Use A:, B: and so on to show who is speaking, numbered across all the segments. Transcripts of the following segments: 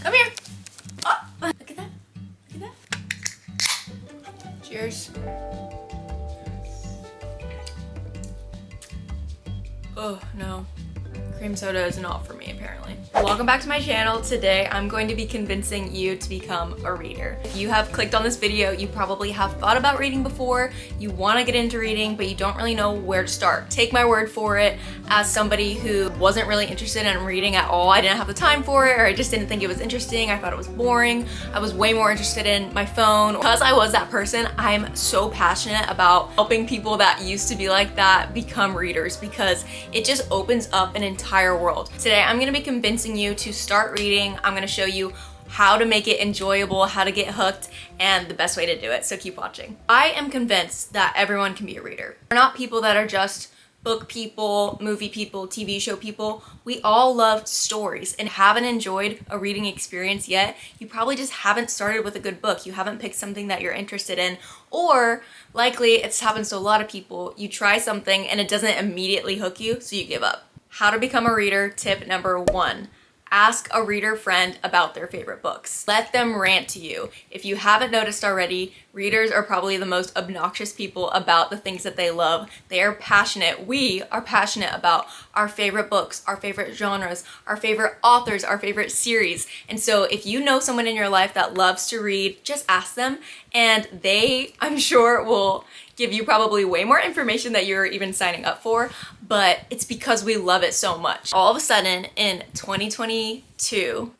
A: Come here. Oh, look at that. Look at that. Cheers. Oh, no. Cream soda is not for me, apparently. Welcome back to my channel. Today, I'm going to be convincing you to become a reader. If you have clicked on this video, you probably have thought about reading before, you want to get into reading, but you don't really know where to start. Take my word for it, as somebody who wasn't really interested in reading at all. I didn't have the time for it, or I just didn't think it was interesting. I thought it was boring. I was way more interested in my phone. Because I was that person, I'm so passionate about helping people that used to be like that become readers, because it just opens up an entire world. Today, I'm gonna be convincing you to start reading. I'm gonna show you how to make it enjoyable, how to get hooked, and the best way to do it, so keep watching. I am convinced that everyone can be a reader. We're not people that are just book people, movie people, TV show people. We all love stories and haven't enjoyed a reading experience yet. You probably just haven't started with a good book. You haven't picked something that you're interested in, or likely it's happens to a lot of people. You try something and it doesn't immediately hook you, so you give up. How to become a reader, tip number 1. Ask a reader friend about their favorite books. Let them rant to you. If you haven't noticed already, readers are probably the most obnoxious people about the things that they love. They are passionate. We are passionate about our favorite books, our favorite genres, our favorite authors, our favorite series. And so if you know someone in your life that loves to read, just ask them, and they, I'm sure, will give you probably way more information that you're even signing up for, but it's because we love it so much. All of a sudden in 2022,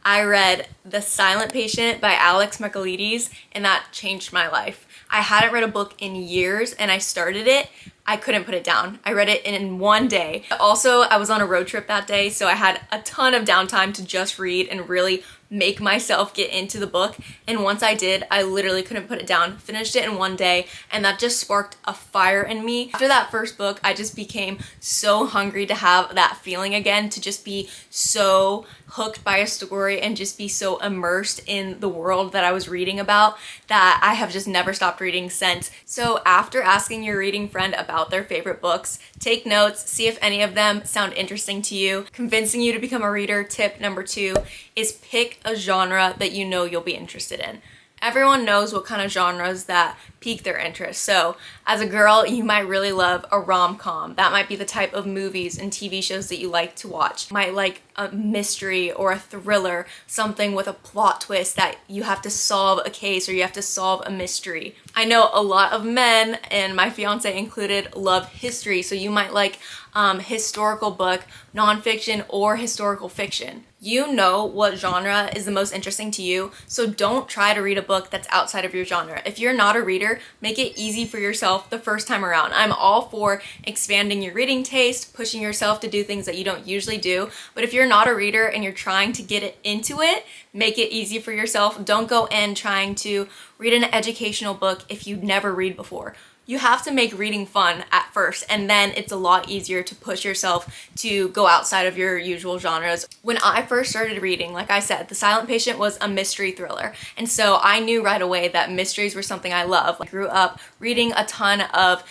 A: I read The Silent Patient by Alex Michaelides, and that changed my life. I hadn't read a book in years, and I started it. I couldn't put it down. I read it in one day. Also, I was on a road trip that day, so I had a ton of downtime to just read and really make myself get into the book. And once I did, I literally couldn't put it down. Finished it in one day, and that just sparked a fire in me. After that first book, I just became so hungry to have that feeling again, to just be so hooked by a story and just be so immersed in the world that I was reading about, that I have just never stopped reading since. So after asking your reading friend about their favorite books, take notes, see if any of them sound interesting to you. Convincing you to become a reader, tip number 2, is pick a genre that you know you'll be interested in. Everyone knows what kind of genres that pique their interest. So as a girl, you might really love a rom-com. That might be the type of movies and TV shows that you like to watch. You might like a mystery or a thriller, something with a plot twist that you have to solve a case or you have to solve a mystery. I know a lot of men, and my fiance included, love history. So you might like historical book, nonfiction, or historical fiction. You know what genre is the most interesting to you, so don't try to read a book that's outside of your genre. If you're not a reader, make it easy for yourself the first time around. I'm all for expanding your reading taste, pushing yourself to do things that you don't usually do, but if you're not a reader and you're trying to get into it, make it easy for yourself. Don't go in trying to read an educational book if you never read before. You have to make reading fun at first, and then it's a lot easier to push yourself to go outside of your usual genres. When I first started reading, like I said, The Silent Patient was a mystery thriller, and so I knew right away that mysteries were something I love. I grew up reading a ton of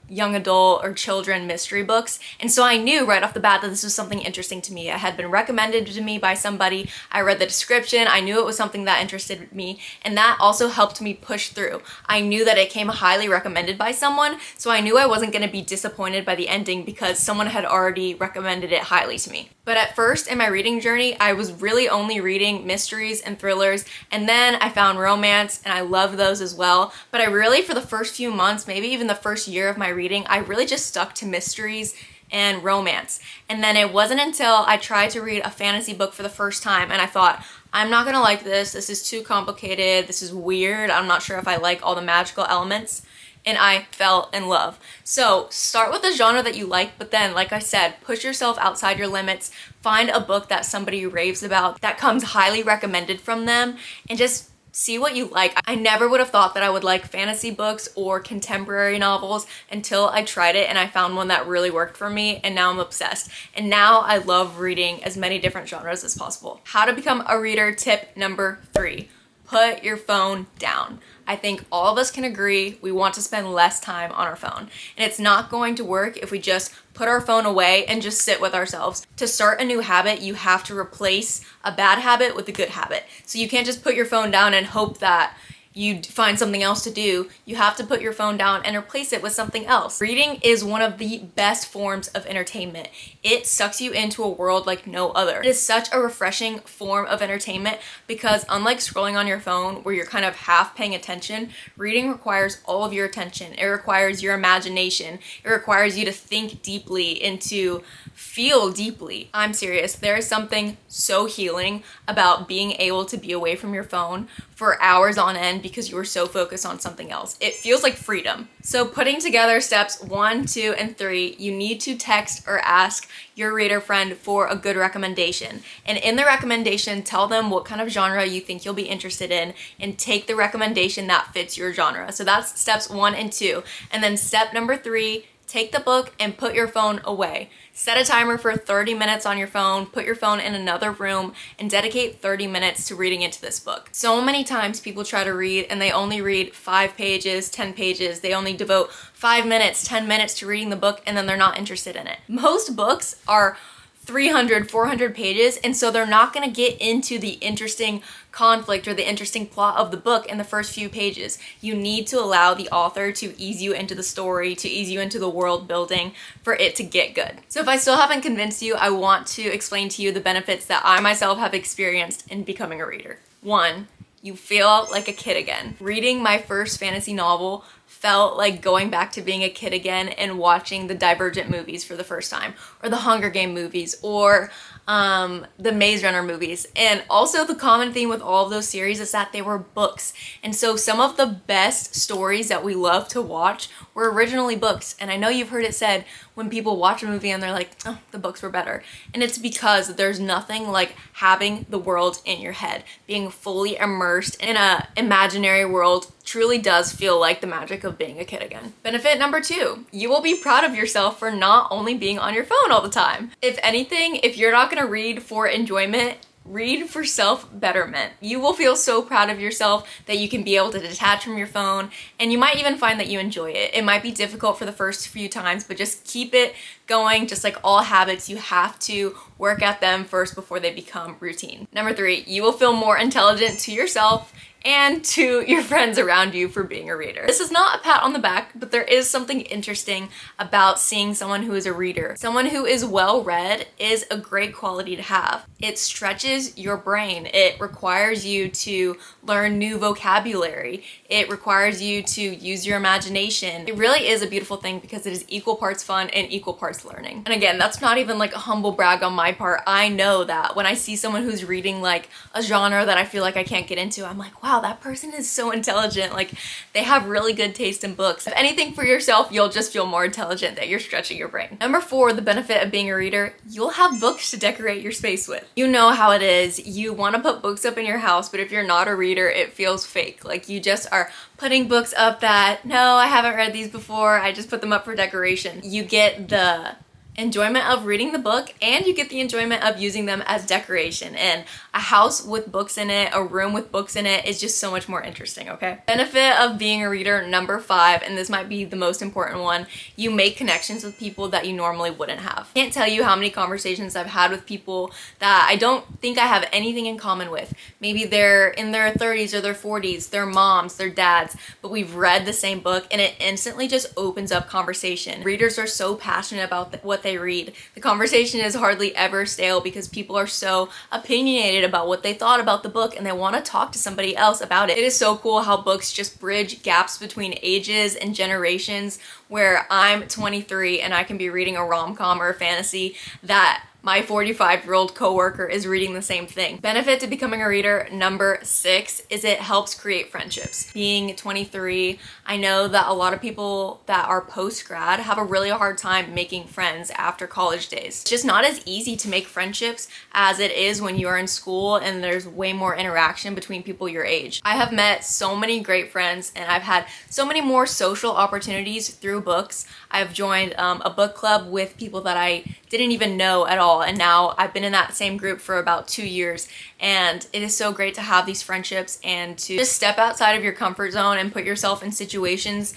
A: young adult or children mystery books, and so I knew right off the bat that this was something interesting to me. It had been recommended to me by somebody. I read the description. I knew it was something that interested me, and that also helped me push through. I knew that it came highly recommended by someone, so I knew I wasn't going to be disappointed by the ending because someone had already recommended it highly to me. But at first in my reading journey, I was really only reading mysteries and thrillers, and then I found romance, and I love those as well. But I really, for the first few months, maybe even the first year of my reading, I really just stuck to mysteries and romance. And then it wasn't until I tried to read a fantasy book for the first time and I thought, I'm not gonna like this. This is too complicated. This is weird. I'm not sure if I like all the magical elements. And I fell in love. So start with the genre that you like, but then, like I said, push yourself outside your limits. Find a book that somebody raves about, that comes highly recommended from them, and just see what you like. I never would have thought that I would like fantasy books or contemporary novels until I tried it and I found one that really worked for me, and now I'm obsessed. And now I love reading as many different genres as possible. How to become a reader, tip number 3. put your phone down. I think all of us can agree we want to spend less time on our phone. And it's not going to work if we just put our phone away and just sit with ourselves. To start a new habit, you have to replace a bad habit with a good habit. So you can't just put your phone down and hope that you find something else to do. You have to put your phone down and replace it with something else. Reading is one of the best forms of entertainment. It sucks you into a world like no other. It is such a refreshing form of entertainment because unlike scrolling on your phone where you're kind of half paying attention, reading requires all of your attention. It requires your imagination. It requires you to think deeply and to feel deeply. I'm serious. There is something so healing about being able to be away from your phone for hours on end because you were so focused on something else. It feels like freedom. So putting together steps 1, 2, and 3, you need to text or ask your reader friend for a good recommendation. And in the recommendation, tell them what kind of genre you think you'll be interested in and take the recommendation that fits your genre. So that's steps 1 and 2. And then step number 3, take the book and put your phone away. Set a timer for 30 minutes on your phone, put your phone in another room, and dedicate 30 minutes to reading into this book. So many times people try to read and they only read 5 pages, 10 pages. They only devote 5 minutes, 10 minutes to reading the book, and then they're not interested in it. Most books are 300, 400 pages, and so they're not gonna get into the interesting conflict or the interesting plot of the book in the first few pages. You need to allow the author to ease you into the story, to ease you into the world building for it to get good. So if I still haven't convinced you, I want to explain to you the benefits that I myself have experienced in becoming a reader. 1, you feel like a kid again. Reading my first fantasy novel felt like going back to being a kid again and watching the Divergent movies for the first time, or the Hunger Game movies, or the Maze Runner movies. And also the common theme with all of those series is that they were books. And so some of the best stories that we love to watch were originally books. And I know you've heard it said when people watch a movie and they're like, oh, the books were better. And it's because there's nothing like having the world in your head. Being fully immersed in a imaginary world truly does feel like the magic of being a kid again. Benefit number 2, you will be proud of yourself for not only being on your phone all the time. If anything, if you're not gonna read for enjoyment, read for self-betterment. You will feel so proud of yourself that you can be able to detach from your phone, and you might even find that you enjoy it. It might be difficult for the first few times, but just keep it going. Just like all habits, you have to work at them first before they become routine. Number 3, you will feel more intelligent to yourself and to your friends around you for being a reader. This is not a pat on the back, but there is something interesting about seeing someone who is a reader. Someone who is well read is a great quality to have. It stretches your brain. It requires you to learn new vocabulary. It requires you to use your imagination. It really is a beautiful thing because it is equal parts fun and equal parts learning. And again, that's not even like a humble brag on my part. I know that when I see someone who's reading like a genre that I feel like I can't get into, I'm like, wow, that person is so intelligent. Like, they have really good taste in books. If anything for yourself, you'll just feel more intelligent that you're stretching your brain. Number 4, the benefit of being a reader, you'll have books to decorate your space with. You know how it is. You want to put books up in your house, but if you're not a reader, it feels fake. Like you just are putting books up that, no, I haven't read these before. I just put them up for decoration. You get the enjoyment of reading the book and you get the enjoyment of using them as decoration. And a house with books in it, a room with books in it is just so much more interesting, okay? Benefit of being a reader, number 5, and this might be the most important one, you make connections with people that you normally wouldn't have. I can't tell you how many conversations I've had with people that I don't think I have anything in common with. Maybe they're in their 30s or their 40s, their moms, their dads, but we've read the same book and it instantly just opens up conversation. Readers are so passionate about what they read. The conversation is hardly ever stale because people are so opinionated about what they thought about the book and they want to talk to somebody else about it. It is so cool how books just bridge gaps between ages and generations, where I'm 23 and I can be reading a rom-com or a fantasy that my 45-year-old coworker is reading the same thing. Benefit to becoming a reader, number 6, is it helps create friendships. Being 23, I know that a lot of people that are post-grad have a really hard time making friends after college days. It's just not as easy to make friendships as it is when you are in school and there's way more interaction between people your age. I have met so many great friends and I've had so many more social opportunities through books. I've joined a book club with people that I didn't even know at all. all, and now I've been in that same group for about 2 years, and it is so great to have these friendships and to just step outside of your comfort zone and put yourself in situations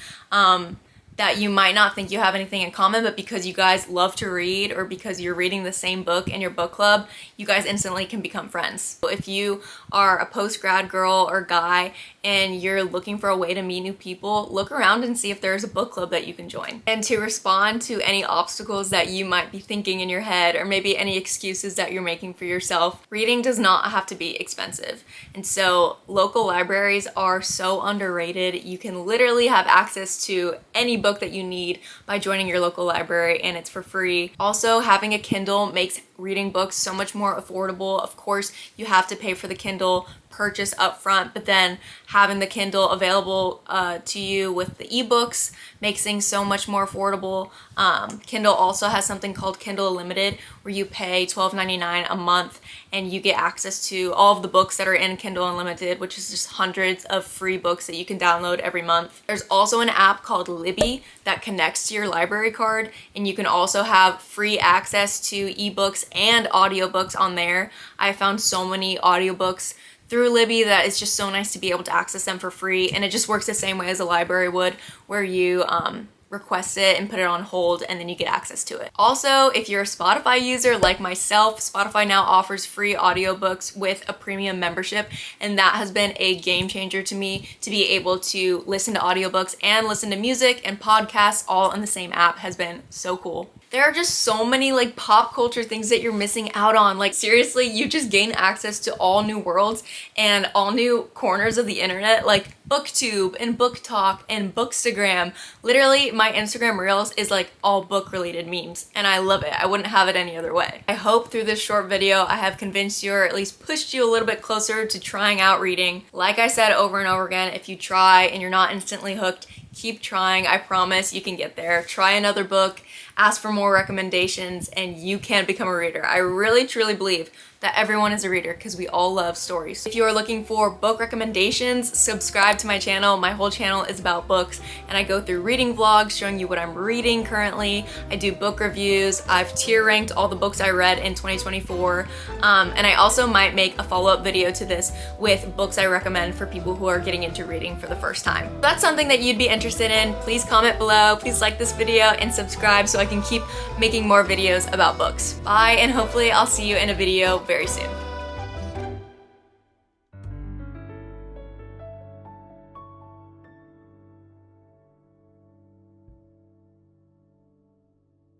A: that you might not think you have anything in common, but because you guys love to read or because you're reading the same book in your book club, you guys instantly can become friends. So if you are a post-grad girl or guy and you're looking for a way to meet new people, look around and see if there's a book club that you can join. And to respond to any obstacles that you might be thinking in your head, or maybe any excuses that you're making for yourself, reading does not have to be expensive. And so local libraries are so underrated. You can literally have access to any book that you need by joining your local library, and it's for free. Also, having a Kindle makes reading books so much more affordable. Of course, you have to pay for the Kindle purchase up front, but then having the Kindle available to you with the ebooks makes things so much more affordable. Kindle also has something called Kindle Unlimited, where you pay $12.99 a month and you get access to all of the books that are in Kindle Unlimited, which is just hundreds of free books that you can download every month. There's also an app called Libby that connects to your library card, and you can also have free access to ebooks and audiobooks on there. I found so many audiobooks through Libby that it's just so nice to be able to access them for free, and it just works the same way as a library would, where you request it and put it on hold and then you get access to it. Also, if you're a Spotify user like myself, Spotify now offers free audiobooks with a premium membership, and that has been a game changer to me, to be able to listen to audiobooks and listen to music and podcasts all in the same app has been so cool. There are just so many like pop culture things that you're missing out on. Like seriously, you just gain access to all new worlds and all new corners of the internet, like booktube and booktok and bookstagram. Literally, my Instagram reels is like all book related memes, and I love it. I wouldn't have it any other way. I hope through this short video I have convinced you, or at least pushed you a little bit closer to trying out reading. Like I said over and over again, if you try and you're not instantly hooked, keep trying. I promise you can get there. Try another book, ask for more recommendations, and you can become a reader. I really truly believe that everyone is a reader because we all love stories. If you are looking for book recommendations, subscribe to my channel. My whole channel is about books, and I go through reading vlogs showing you what I'm reading currently. I do book reviews. I've tier ranked all the books I read in 2024, and I also might make a follow-up video to this with books I recommend for people who are getting into reading for the first time. If that's something that you'd be interested in, please comment below. Please like this video and subscribe so I can keep making more videos about books. Bye, and hopefully I'll see you in a video very soon.